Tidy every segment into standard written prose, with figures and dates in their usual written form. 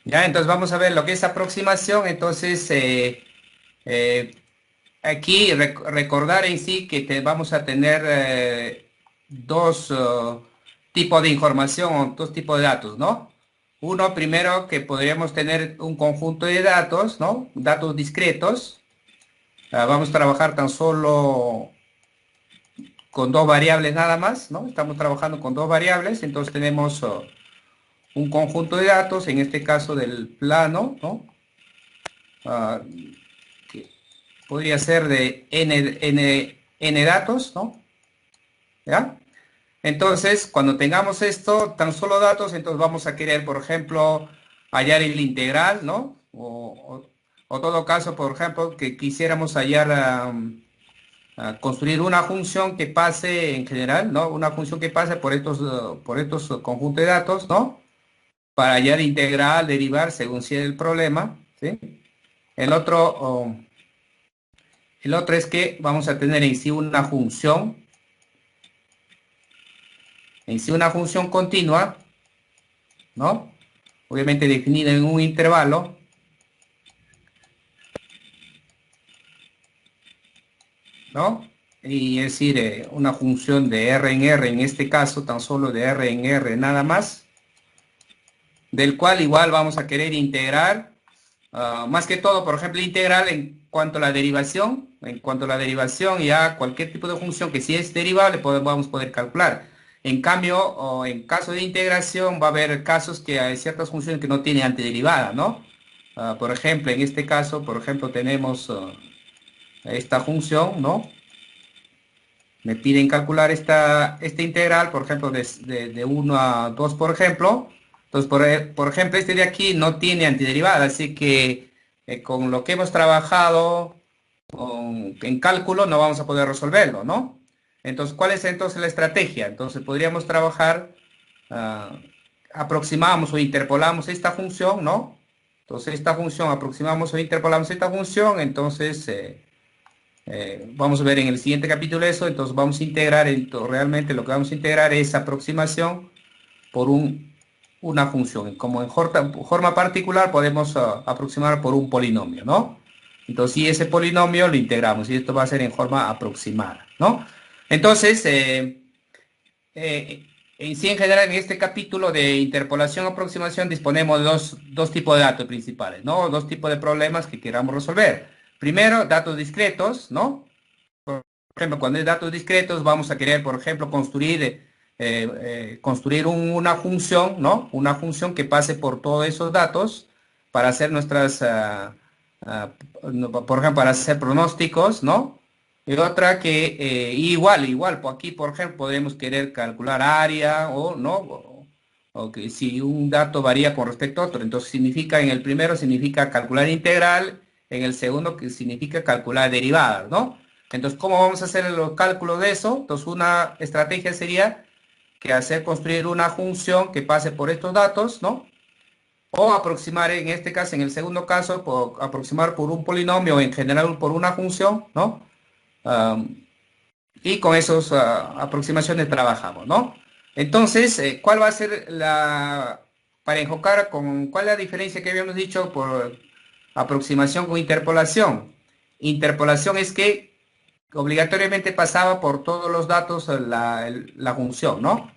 Ya, entonces vamos a ver lo que es aproximación. Entonces, eh, aquí recordar en sí que vamos a tener dos tipos de información o dos tipos de datos, ¿no? Uno, primero, que podríamos tener un conjunto de datos, ¿no? Datos discretos. Vamos a trabajar tan solo con dos variables nada más, ¿no? Estamos trabajando con dos variables, entonces tenemos un conjunto de datos, en este caso del plano, ¿no? Ah, que podría ser de n datos, ¿no? ¿Ya? Entonces, cuando tengamos esto, tan solo datos, entonces vamos a querer, por ejemplo, hallar el integral, ¿no? O todo caso, por ejemplo, que quisiéramos hallar, construir una función que pase en general, ¿no? Una función que pase por estos conjuntos de datos, ¿no? Para hallar integral, derivar, según sea el problema, ¿sí? El otro, el otro es que vamos a tener en sí una función continua, ¿no? Obviamente definida en un intervalo, ¿no? Y es decir, una función de R en R, en este caso, tan solo de R en R nada más, del cual igual vamos a querer integrar, más que todo, por ejemplo, integral en cuanto a la derivación, ya cualquier tipo de función que si es derivable, vamos a poder calcular. En cambio, o en caso de integración, va a haber casos que hay ciertas funciones que no tienen antiderivada, ¿no? Por ejemplo, en este caso, por ejemplo, tenemos esta función, ¿no? Me piden calcular esta integral, por ejemplo, de 1 a 2, por ejemplo. Entonces, por ejemplo, este de aquí no tiene antiderivada, así que con lo que hemos trabajado en cálculo no vamos a poder resolverlo, ¿no? Entonces, ¿cuál es entonces la estrategia? Entonces, podríamos trabajar, ah, aproximamos o interpolamos esta función, ¿no? Entonces, esta función, aproximamos o interpolamos esta función, entonces... vamos a ver en el siguiente capítulo eso, entonces vamos a integrar, realmente lo que vamos a integrar es aproximación por una función. Como en forma particular podemos aproximar por un polinomio, ¿no? Entonces, si ese polinomio lo integramos y esto va a ser en forma aproximada, ¿no? Entonces, eh, en sí, en general, en este capítulo de interpolación o aproximación disponemos de dos tipos de datos principales, ¿no? Dos tipos de problemas que queramos resolver. Primero, datos discretos, ¿no? Por ejemplo, cuando hay datos discretos, vamos a querer, por ejemplo, construir una función, ¿no? Una función que pase por todos esos datos para hacer ah, no, por ejemplo, para hacer pronósticos, ¿no? Y otra que igual, pues aquí, por ejemplo, podemos querer calcular área o no, o que si un dato varía con respecto a otro, entonces significa, en el primero significa calcular integral, en el segundo que significa calcular derivadas, ¿no? Entonces, ¿cómo vamos a hacer los cálculos de eso? Entonces, una estrategia sería que hacer construir una función que pase por estos datos, ¿no? O aproximar, en este caso, en el segundo caso, aproximar por un polinomio o en general por una función, ¿no? Um, y con esas aproximaciones trabajamos, ¿no? Entonces, ¿cuál va a ser para enfocar cuál es la diferencia que habíamos dicho por aproximación con interpolación? Interpolación es que obligatoriamente pasaba por todos los datos la función, ¿no?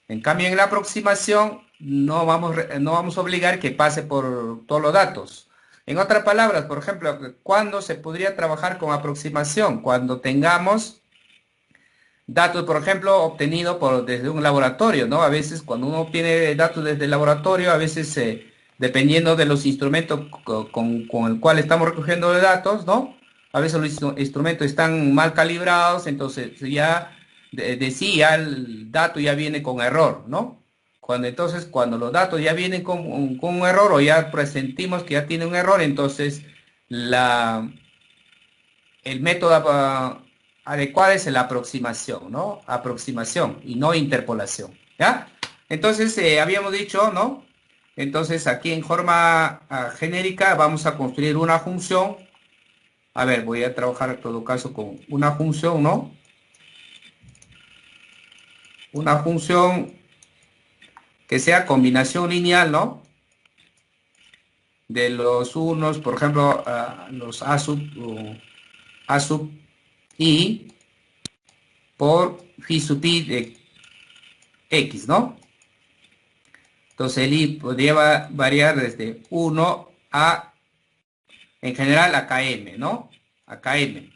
En cambio, en la aproximación no vamos a obligar que pase por todos los datos. En otras palabras, por ejemplo, ¿cuándo se podría trabajar con aproximación? Cuando tengamos datos, por ejemplo, obtenidos desde un laboratorio, ¿no? A veces cuando uno obtiene datos desde el laboratorio, a veces dependiendo de los instrumentos con el cual estamos recogiendo los datos, ¿no? A veces los instrumentos están mal calibrados, entonces ya decía el dato ya viene con error, ¿no? Cuando los datos ya vienen con un error o ya presentimos que ya tiene un error, entonces la, el método adecuado es la aproximación, ¿no? Aproximación y no interpolación, ¿ya? Entonces, habíamos dicho, ¿no? Entonces, aquí en forma genérica vamos a construir una función. A ver, voy a trabajar en todo caso con una función, ¿no? Una función que sea combinación lineal, ¿no? de los unos, por ejemplo, los A sub, A sub I por phi sub I de X, ¿no? Entonces el I podría variar desde 1 a, en general, a km, ¿no? A km.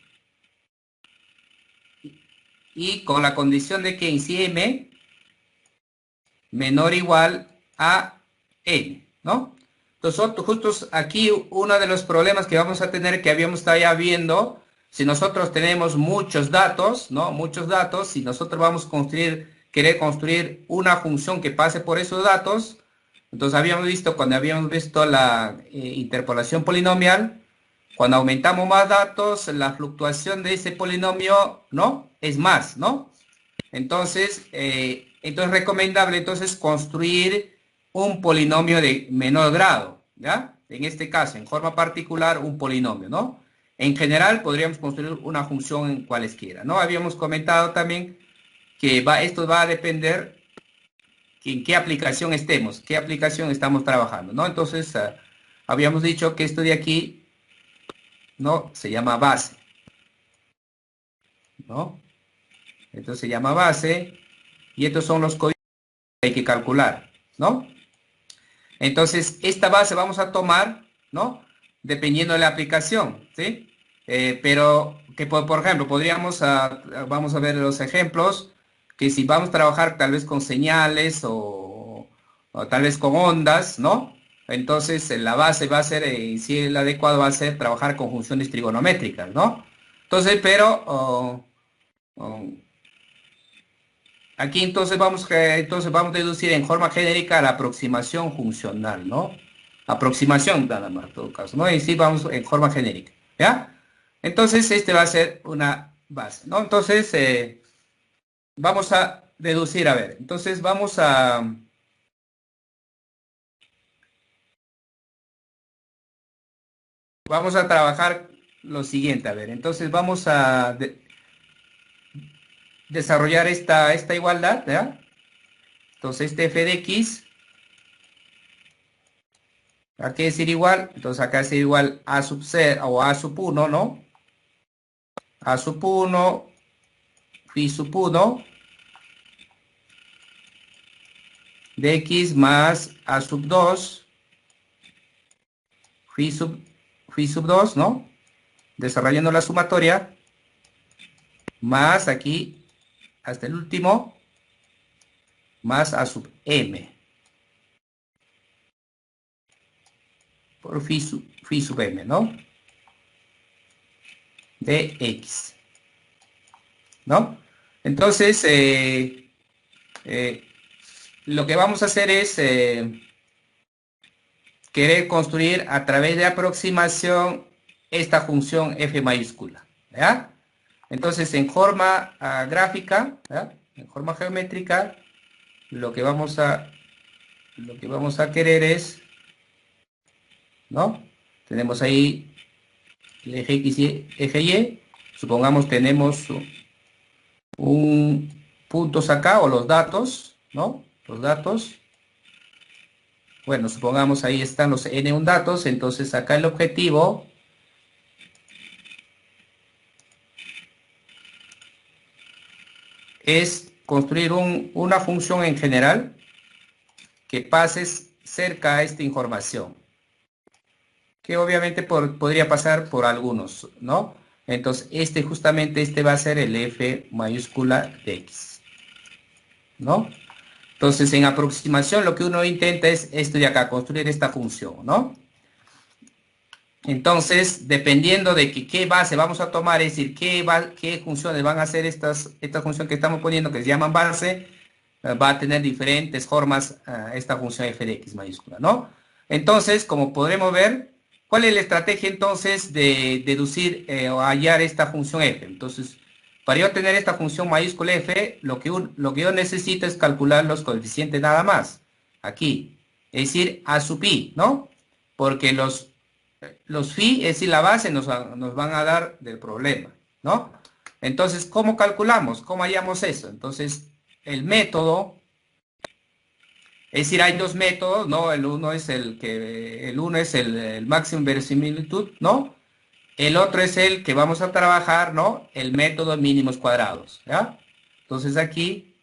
Y con la condición de que en si m menor o igual a n, ¿no? Entonces, justo aquí uno de los problemas que vamos a tener, que habíamos estado ya viendo, si nosotros tenemos muchos datos, ¿no? Muchos datos, si nosotros vamos a querer construir una función que pase por esos datos, entonces habíamos visto, cuando habíamos visto la interpolación polinomial, cuando aumentamos más datos, la fluctuación de ese polinomio, ¿no? Es más, ¿no? Entonces, entonces es recomendable entonces construir un polinomio de menor grado, ¿ya? En este caso, en forma particular, un polinomio, ¿no? En general, podríamos construir una función en cualesquiera, ¿no? Habíamos comentado también que esto va a depender en qué aplicación estemos, qué aplicación estamos trabajando, ¿no? Entonces, habíamos dicho que esto de aquí, ¿no? Se llama base, ¿no? Entonces se llama base y estos son los códigos que hay que calcular, ¿no? Entonces, esta base vamos a tomar, ¿no? Dependiendo de la aplicación, ¿sí? Pero que, por ejemplo, podríamos, vamos a ver los ejemplos, que si vamos a trabajar tal vez con señales o tal vez con ondas, ¿no? Entonces, la base va a ser, si el adecuado va a ser trabajar con funciones trigonométricas, ¿no? Entonces, pero aquí entonces vamos a deducir en forma genérica la aproximación funcional, ¿no? Aproximación nada más, en todo caso, ¿no? Y sí vamos en forma genérica, ¿ya? Entonces, este va a ser una base, ¿no? Entonces, vamos a deducir, a ver, entonces vamos a trabajar lo siguiente, a ver, entonces vamos a desarrollar esta igualdad, ¿ya? Entonces, este f de x, ¿a qué decir igual? Entonces, acá es igual a sub c o a sub 1, ¿no? A sub 1, phi sub 1 de x más a sub 2, phi sub, phi sub 2, ¿no? Desarrollando la sumatoria, más aquí, hasta el último, más a sub m, por phi sub m, ¿no? De x, ¿no? Entonces, lo que vamos a hacer es querer construir a través de aproximación esta función f mayúscula, ¿ya? Entonces, en forma gráfica, ¿ya? En forma geométrica, lo que vamos a querer es, ¿no? Tenemos ahí el eje X y eje Y, supongamos tenemos un puntos acá, o los datos, ¿no? Los datos, bueno, supongamos ahí están los n1 datos, entonces acá el objetivo es construir una función en general que pases cerca a esta información, que obviamente podría pasar por algunos, ¿no? Entonces, justamente este va a ser el f mayúscula de x, ¿no? Entonces, en aproximación, lo que uno intenta es esto de acá, construir esta función, ¿no? Entonces, dependiendo de qué base vamos a tomar, es decir, qué funciones van a hacer esta función que estamos poniendo, que se llaman base, va a tener diferentes formas esta función f de x mayúscula, ¿no? Entonces, como podremos ver, ¿cuál es la estrategia entonces de deducir o hallar esta función f? Entonces, para yo tener esta función mayúscula f, lo que yo necesito es calcular los coeficientes nada más, aquí, es decir, a sub i, ¿no? Porque los phi, es decir, la base nos van a dar del problema, ¿no? Entonces, ¿cómo calculamos? ¿Cómo hallamos eso? Entonces, el método Es decir, hay dos métodos, ¿no? El uno es el máximo verosimilitud, ¿no? El otro es el que vamos a trabajar, ¿no? El método mínimos cuadrados, ¿ya? Entonces aquí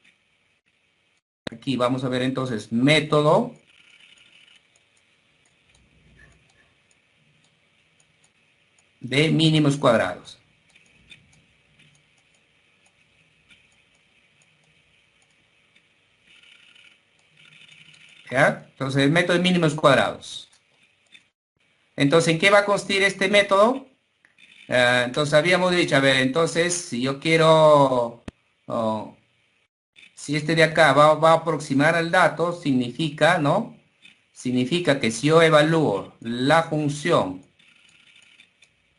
vamos a ver entonces método de mínimos cuadrados. ¿Ya? Entonces, el método de mínimos cuadrados. Entonces, ¿en qué va a consistir este método? Entonces, habíamos dicho, a ver, entonces, si yo quiero, oh, si este de acá va a aproximar al dato, significa, ¿no? Significa que si yo evalúo la función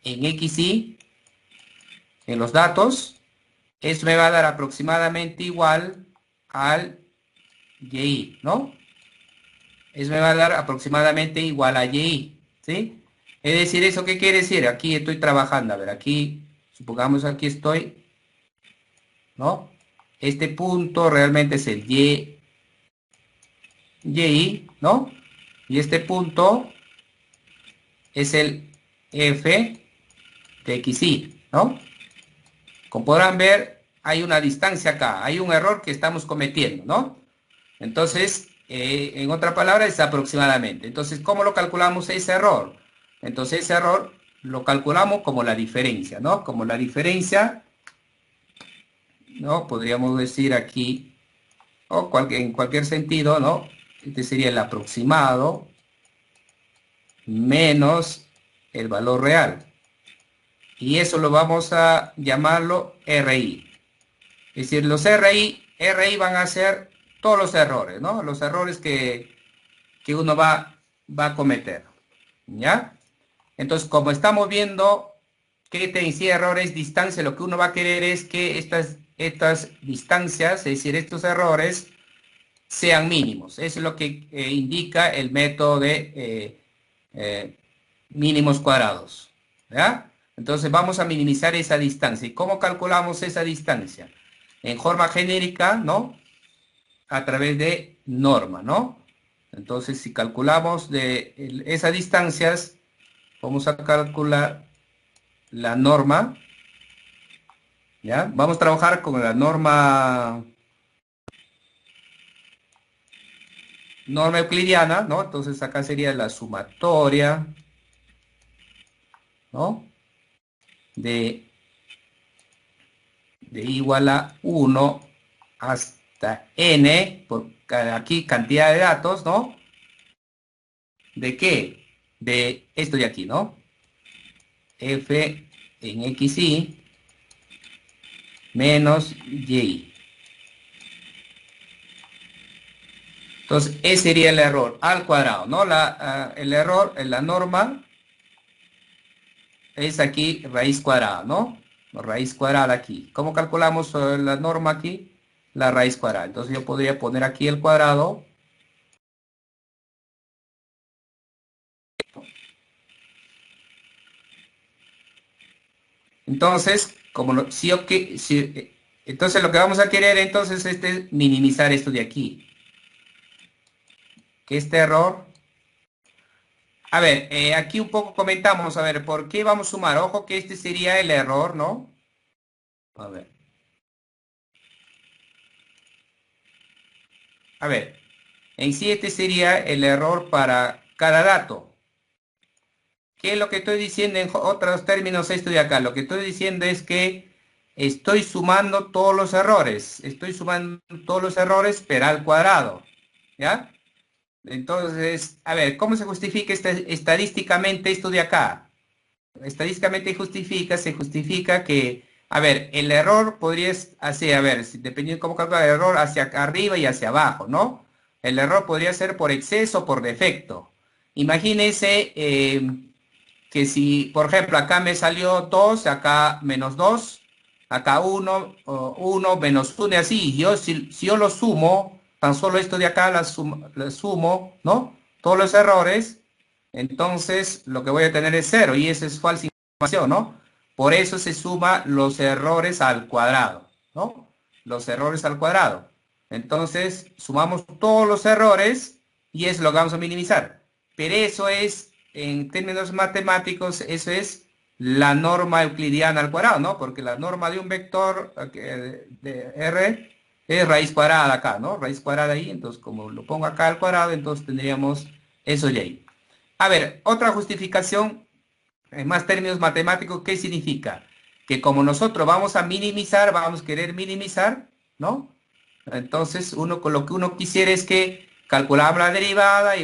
en XY, en los datos, eso me va a dar aproximadamente igual al Y, ¿no? Eso me va a dar aproximadamente igual a Y, ¿sí? Es decir, ¿eso qué quiere decir? Aquí estoy trabajando, a ver, aquí, supongamos aquí estoy, ¿no? Este punto realmente es el Y, ¿no? Y este punto es el F de XY, ¿no? Como podrán ver, hay una distancia acá, hay un error que estamos cometiendo, ¿no? Entonces, en otra palabra, es aproximadamente. Entonces, ¿cómo lo calculamos ese error? Entonces, ese error lo calculamos como la diferencia, ¿no? Como la diferencia, ¿no? Podríamos decir aquí, o en cualquier sentido, ¿no? Este sería el aproximado menos el valor real. Y eso lo vamos a llamarlo RI. Es decir, los RI van a ser todos los errores, ¿no? Los errores que uno va a cometer, ¿ya? Entonces, como estamos viendo que te decía errores, distancia, lo que uno va a querer es que estas distancias, es decir, estos errores, sean mínimos. Eso es lo que indica el método de eh, mínimos cuadrados, ¿ya? Entonces, vamos a minimizar esa distancia. ¿Y cómo calculamos esa distancia? En forma genérica, ¿no? A través de norma, ¿no? Entonces, si calculamos esas distancias, vamos a calcular la norma, ¿ya? Vamos a trabajar con la norma euclidiana, ¿no? Entonces, acá sería la sumatoria, ¿no? De, de igual a 1 hasta n, por aquí cantidad de datos, ¿no? ¿De qué? De esto de aquí, ¿no? F en XY menos Y. Entonces, ese sería el error al cuadrado, ¿no? El error en la norma es aquí raíz cuadrada, ¿no? Raíz cuadrada aquí. ¿Cómo calculamos la norma aquí? La raíz cuadrada. Entonces, yo podría poner aquí el cuadrado. Entonces, entonces lo que vamos a querer entonces es minimizar esto de aquí. Que este error. A ver, aquí un poco comentamos, a ver, ¿por qué vamos a sumar? Ojo que este sería el error, ¿no? A ver. A ver, en sí este sería el error para cada dato. ¿Qué es lo que estoy diciendo en otros términos esto de acá? Lo que estoy diciendo es que estoy sumando todos los errores. Estoy sumando todos los errores, pero al cuadrado. ¿Ya? Entonces, a ver, ¿cómo se justifica estadísticamente esto de acá? Estadísticamente se justifica que, a ver, el error podría hacer, a ver, dependiendo de cómo calcular el error, hacia arriba y hacia abajo, ¿no? El error podría ser por exceso o por defecto. Imagínense que si, por ejemplo, acá me salió 2, acá menos 2, acá 1, 1 menos 1 y así. Si yo lo sumo, tan solo esto de acá la sumo, ¿no? Todos los errores, entonces lo que voy a tener es 0 y eso es falsa información, ¿no? Por eso se suma los errores al cuadrado, ¿no? Los errores al cuadrado. Entonces, sumamos todos los errores y es lo que vamos a minimizar. Pero eso es, en términos matemáticos, eso es la norma euclidiana al cuadrado, ¿no? Porque la norma de un vector de R es raíz cuadrada acá, ¿no? Raíz cuadrada ahí, entonces como lo pongo acá al cuadrado, entonces tendríamos eso de ahí. A ver, otra justificación, en más términos matemáticos, ¿qué significa? Que como nosotros vamos a minimizar, vamos a querer minimizar, ¿no? Entonces, uno con lo que uno quisiera es que calculamos la derivada,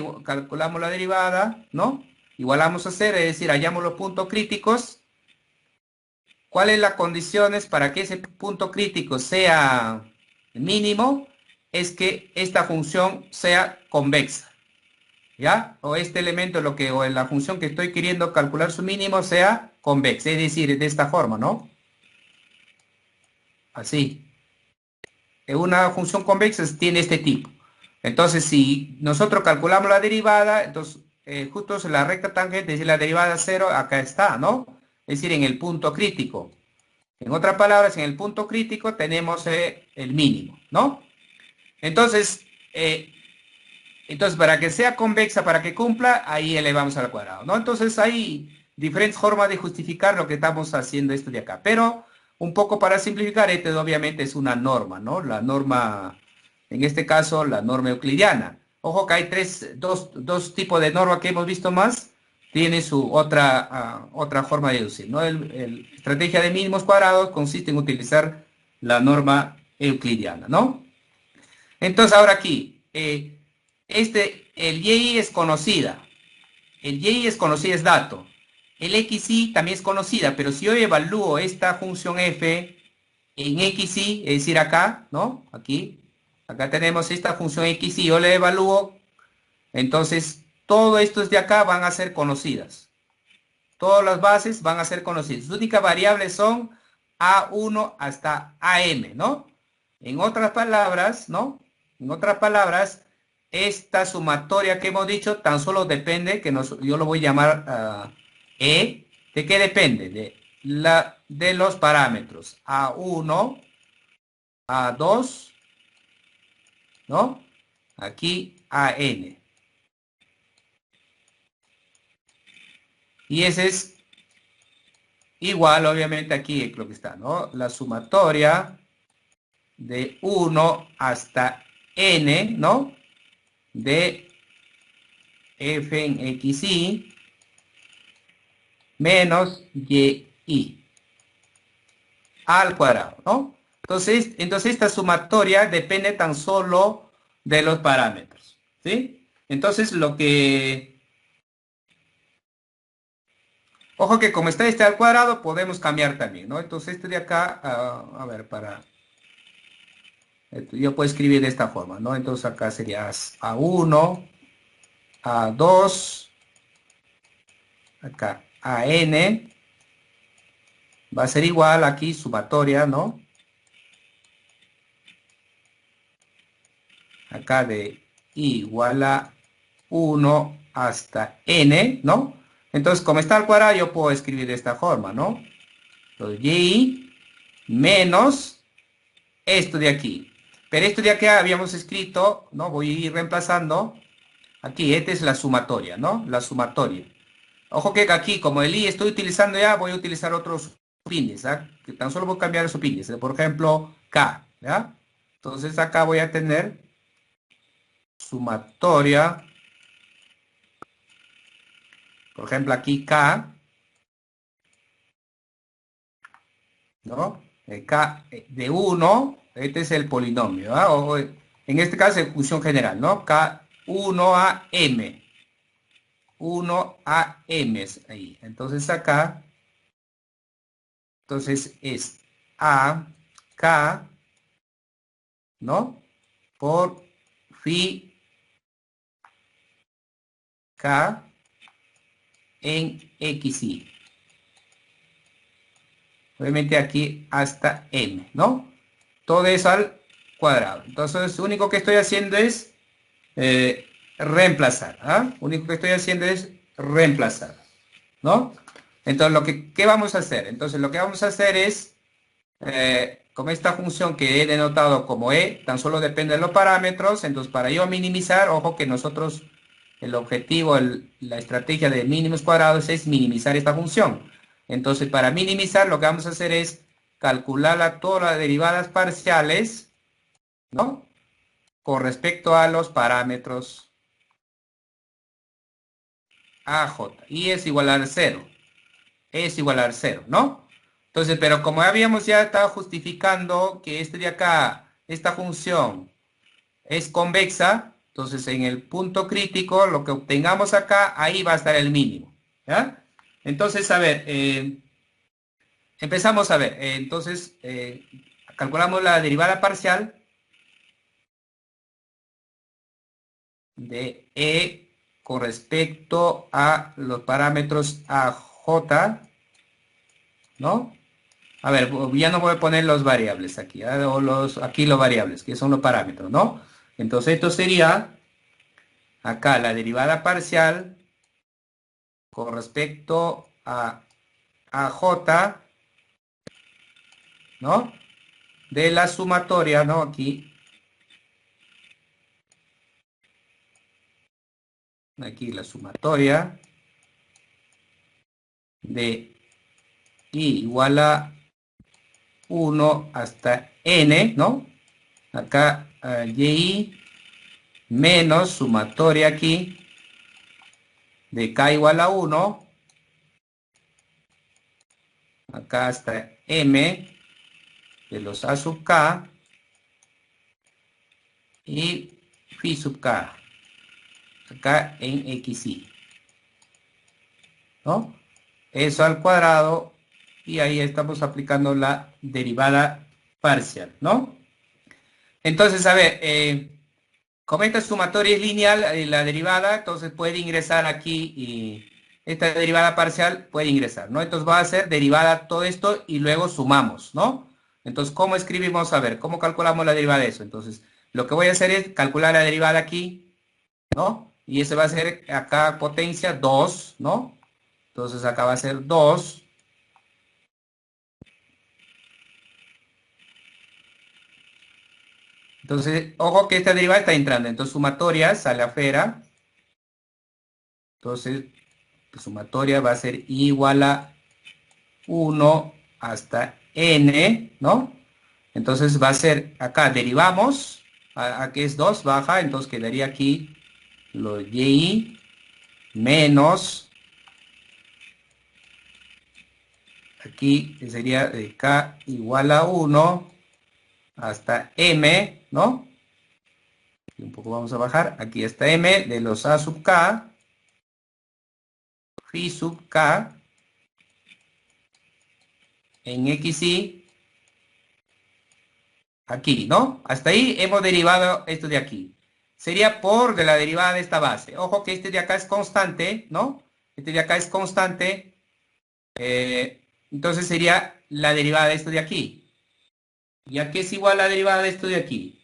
¿no? Igualamos a cero, es decir, hallamos los puntos críticos. ¿Cuáles las condiciones para que ese punto crítico sea mínimo? Es que esta función sea convexa, ¿ya? O este elemento, o en la función que estoy queriendo calcular su mínimo sea convexa, es decir, de esta forma, ¿no? Así. Una función convexa tiene este tipo. Entonces, si nosotros calculamos la derivada, entonces justo la recta tangente, es decir, la derivada cero, acá está, ¿no? Es decir, en el punto crítico. En otras palabras, en el punto crítico tenemos el mínimo, ¿no? Entonces, para que sea convexa, para que cumpla, ahí elevamos al cuadrado, ¿no? Entonces hay diferentes formas de justificar lo que estamos haciendo esto de acá. Pero un poco para simplificar, este obviamente es una norma, ¿no? La norma, en este caso, la norma euclidiana. Ojo que hay dos tipos de norma que hemos visto más. Tiene su otra forma de deducir, ¿no? Estrategia de mínimos cuadrados consiste en utilizar la norma euclidiana, ¿no? Entonces ahora aquí, el y es conocida. El y es conocida, es dato. El xy también es conocida, pero si yo evalúo esta función f en xy, es decir, acá, ¿no? Acá tenemos esta función xy, yo la evalúo, entonces todo esto de acá van a ser conocidas. Todas las bases van a ser conocidas. Las únicas variables son a1 hasta am, ¿no? En otras palabras, ¿no? En otras palabras, esta sumatoria que hemos dicho tan solo depende, yo lo voy a llamar E. ¿De qué depende? De los parámetros A1, A2, ¿no? Aquí AN. Y ese es igual, obviamente, aquí lo que está, ¿no? La sumatoria de 1 hasta n, ¿no? De f en xy menos y al cuadrado, ¿no? Entonces esta sumatoria depende tan solo de los parámetros, ¿sí? Entonces ojo que como está este al cuadrado, podemos cambiar también, ¿no? Entonces este de acá, a ver, yo puedo escribir de esta forma, ¿no? Entonces acá sería A1, A2, acá AN, va a ser igual aquí, sumatoria, ¿no? Acá de I igual a 1 hasta N, ¿no? Entonces, como está al cuadrado, yo puedo escribir de esta forma, ¿no? Entonces, Y menos esto de aquí. Pero esto de acá habíamos escrito, ¿no? Voy a ir reemplazando. Aquí, esta es la sumatoria, ¿no? La sumatoria. Ojo que aquí, como el I estoy utilizando ya, voy a utilizar otros subíndices, ¿ah? Que tan solo voy a cambiar el subíndice. Por ejemplo, K, ¿ya? Entonces acá voy a tener sumatoria, por ejemplo aquí K, ¿no? K de 1, este es el polinomio, ¿ah? O en este caso es función general, ¿no? K1 a M, 1 a M es ahí. Entonces acá, entonces es A, K, ¿no? Por phi K en XY. Obviamente aquí hasta M, ¿no? Todo eso al cuadrado. Entonces, lo único que estoy haciendo es reemplazar. ¿Ah? Lo único que estoy haciendo es reemplazar, ¿no? Entonces, ¿qué vamos a hacer? Entonces, lo que vamos a hacer es como esta función que he denotado como e, tan solo depende de los parámetros, entonces para yo minimizar, ojo que nosotros, el objetivo, la estrategia de mínimos cuadrados es minimizar esta función. Entonces para minimizar lo que vamos a hacer es calcular todas las derivadas parciales, ¿no? Con respecto a los parámetros AJ. Y es igual a 0. Es igual a 0, ¿no? Entonces, pero como habíamos ya estado justificando que este de acá, esta función es convexa, entonces en el punto crítico, lo que obtengamos acá, ahí va a estar el mínimo, ¿ya? Entonces, a ver, empezamos a ver, entonces, calculamos la derivada parcial de E con respecto a los parámetros AJ, ¿no? A ver, ya no voy a poner los variables aquí, ¿ah? Aquí los variables, que son los parámetros, ¿no? Entonces esto sería acá la derivada parcial con respecto a J, ¿no? De la sumatoria, ¿no? Aquí la sumatoria de I igual a 1 hasta N, ¿no? Acá Y menos sumatoria aquí de K igual a 1, acá hasta M de los A sub K y phi sub K, acá en XY, ¿no? Eso al cuadrado y ahí estamos aplicando la derivada parcial, ¿no? Entonces, a ver, como esta sumatoria es lineal, la derivada, entonces puede ingresar aquí y esta derivada parcial puede ingresar, ¿no? Entonces va a ser derivada todo esto y luego sumamos, ¿no? Entonces, ¿cómo escribimos? A ver, ¿cómo calculamos la derivada de eso? Entonces, lo que voy a hacer es calcular la derivada aquí, ¿no? Y ese va a ser acá potencia 2, ¿no? Entonces acá va a ser 2. Entonces, ojo que esta derivada está entrando. Entonces, sumatoria sale afuera. Entonces, la sumatoria va a ser igual a 1 hasta n, ¿no? Entonces va a ser, acá derivamos, aquí es 2, baja, entonces quedaría aquí lo y menos, aquí sería de k igual a 1 hasta m, ¿no? Y un poco vamos a bajar, aquí está m de los a sub k, phi sub k, en xy, aquí, ¿no? Hasta ahí hemos derivado esto de aquí. Sería por de la derivada de esta base. Ojo que este de acá es constante, ¿no? Este de acá es constante. Entonces sería la derivada de esto de aquí. ¿Y a qué es igual la derivada de esto de aquí?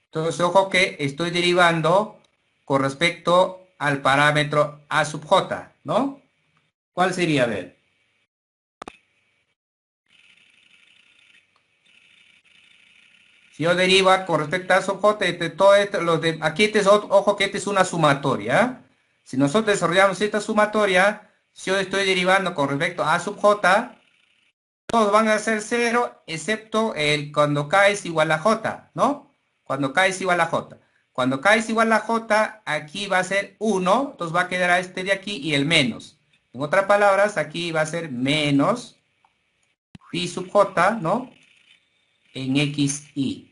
Entonces, ojo que estoy derivando con respecto al parámetro a sub j, ¿no? ¿Cuál sería? A ver. Si yo deriva con respecto a sub j, todo esto, aquí ojo que este es una sumatoria. Si nosotros desarrollamos esta sumatoria, si yo estoy derivando con respecto a sub j, todos van a ser cero, excepto cuando k es igual a j, ¿no? Cuando k es igual a j. Cuando k es igual a j, aquí va a ser 1, entonces va a quedar a este de aquí y el menos. En otras palabras, aquí va a ser menos phi sub j, ¿no? En xy.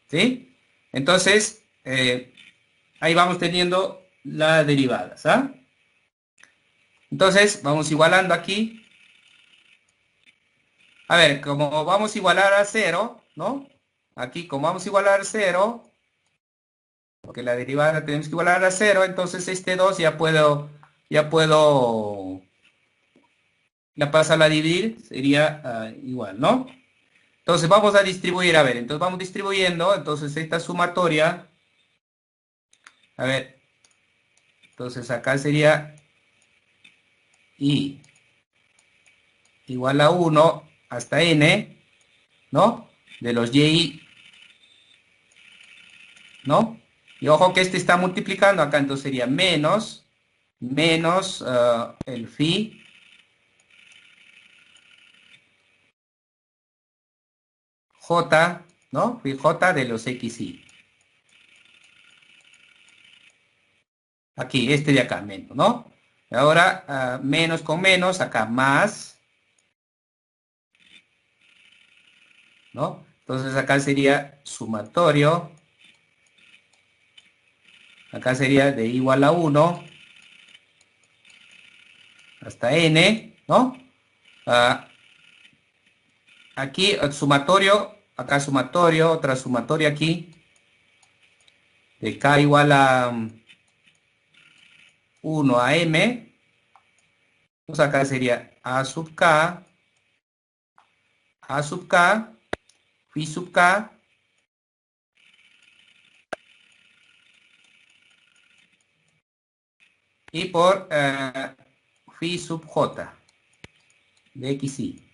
¿Sí? Entonces, ahí vamos teniendo las derivadas, ¿ah? Entonces, vamos igualando aquí. A ver, como vamos a igualar a 0, ¿no? Aquí, como vamos a igualar a 0, porque la derivada la tenemos que igualar a 0, entonces este 2 la pasarla a dividir, sería igual, ¿no? Entonces vamos a distribuir, a ver, entonces vamos distribuyendo, entonces esta sumatoria, a ver, entonces acá sería I igual a 1 hasta n, ¿no? De los y, ¿no? Y ojo que este está multiplicando acá, entonces sería menos el phi j, ¿no? Phi j de los xy. Aquí, este de acá, menos, ¿no? Ahora, menos con menos, acá más, ¿no? Entonces acá sería sumatorio, acá sería de igual a 1 hasta n, ¿no? Ah, aquí sumatorio, acá sumatorio, otra sumatoria aquí, de k igual a 1 a m, entonces acá sería a sub k, a sub k, phi sub k, y por phi sub j de xy.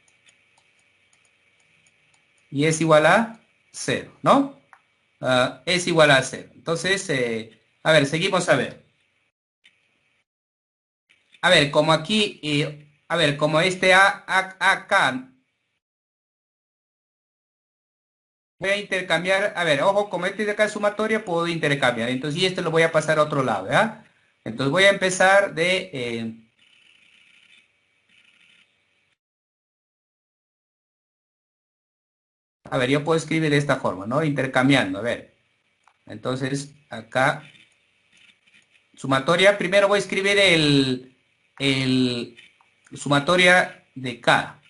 Y es igual a 0, ¿no? Es igual a 0. Entonces, a ver, seguimos a ver. A ver, como aquí, a ver, como este acá, voy a intercambiar, a ver, ojo, como este de acá es sumatoria, puedo intercambiar. Entonces, y este lo voy a pasar a otro lado, ¿ya? Entonces voy a empezar de, a ver, yo puedo escribir de esta forma, ¿no? Intercambiando, a ver. Entonces, acá, sumatoria, primero voy a escribir el sumatoria de K.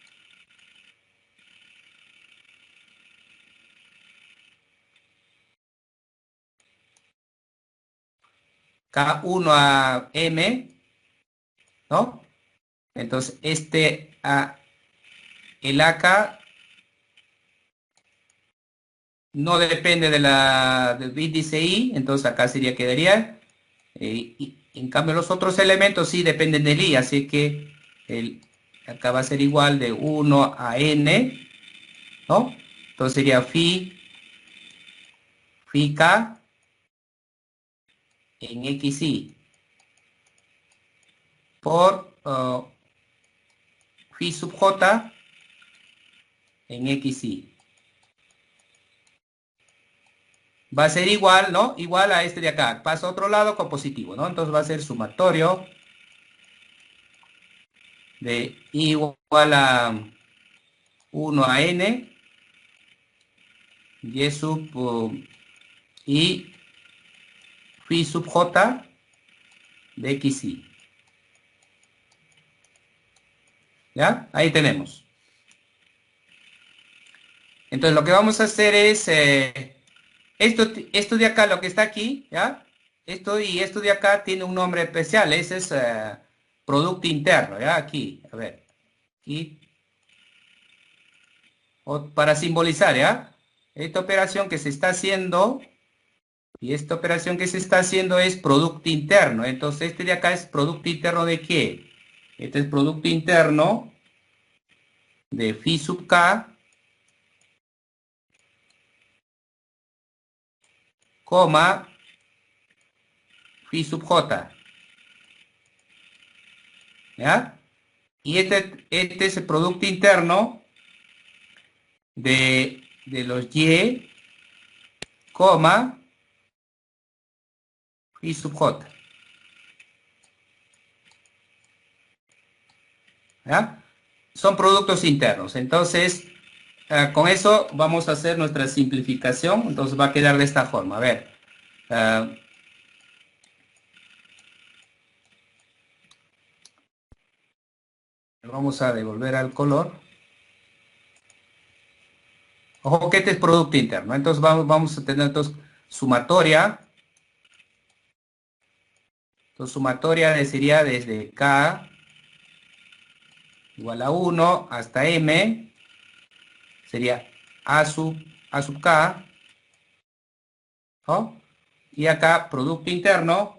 K1 a M, ¿no? Entonces, el AK no depende del índice I, entonces acá sería quedaría. Y en cambio, los otros elementos sí dependen del I, así que acá va a ser igual de 1 a N, ¿no? Entonces sería phi K en XI por phi sub J en XI. Va a ser igual, ¿no? Igual a este de acá. Pasa a otro lado con positivo, ¿no? Entonces va a ser sumatorio de igual a 1 a n y sub y phi sub j de xy. ¿Ya? Ahí tenemos. Entonces lo que vamos a hacer es esto de acá, lo que está aquí, ¿ya? Esto y esto de acá tiene un nombre especial. Ese es producto interno, ¿ya? Aquí, a ver. Aquí, para simbolizar, ¿ya? Esta operación que se está haciendo y esta operación que se está haciendo es producto interno. Entonces, este de acá es producto interno ¿de qué? Este es producto interno de phi sub k, coma, phi sub j. ¿Ya? Y este es el producto interno de los y, coma, phi sub j. ¿Ya? Son productos internos. Entonces, con eso vamos a hacer nuestra simplificación. Entonces va a quedar de esta forma. A ver. Vamos a devolver al color. Ojo que este es producto interno. Entonces vamos a tener entonces sumatoria. Entonces sumatoria sería desde K igual a 1 hasta M. Sería A sub K. ¿No? Y acá producto interno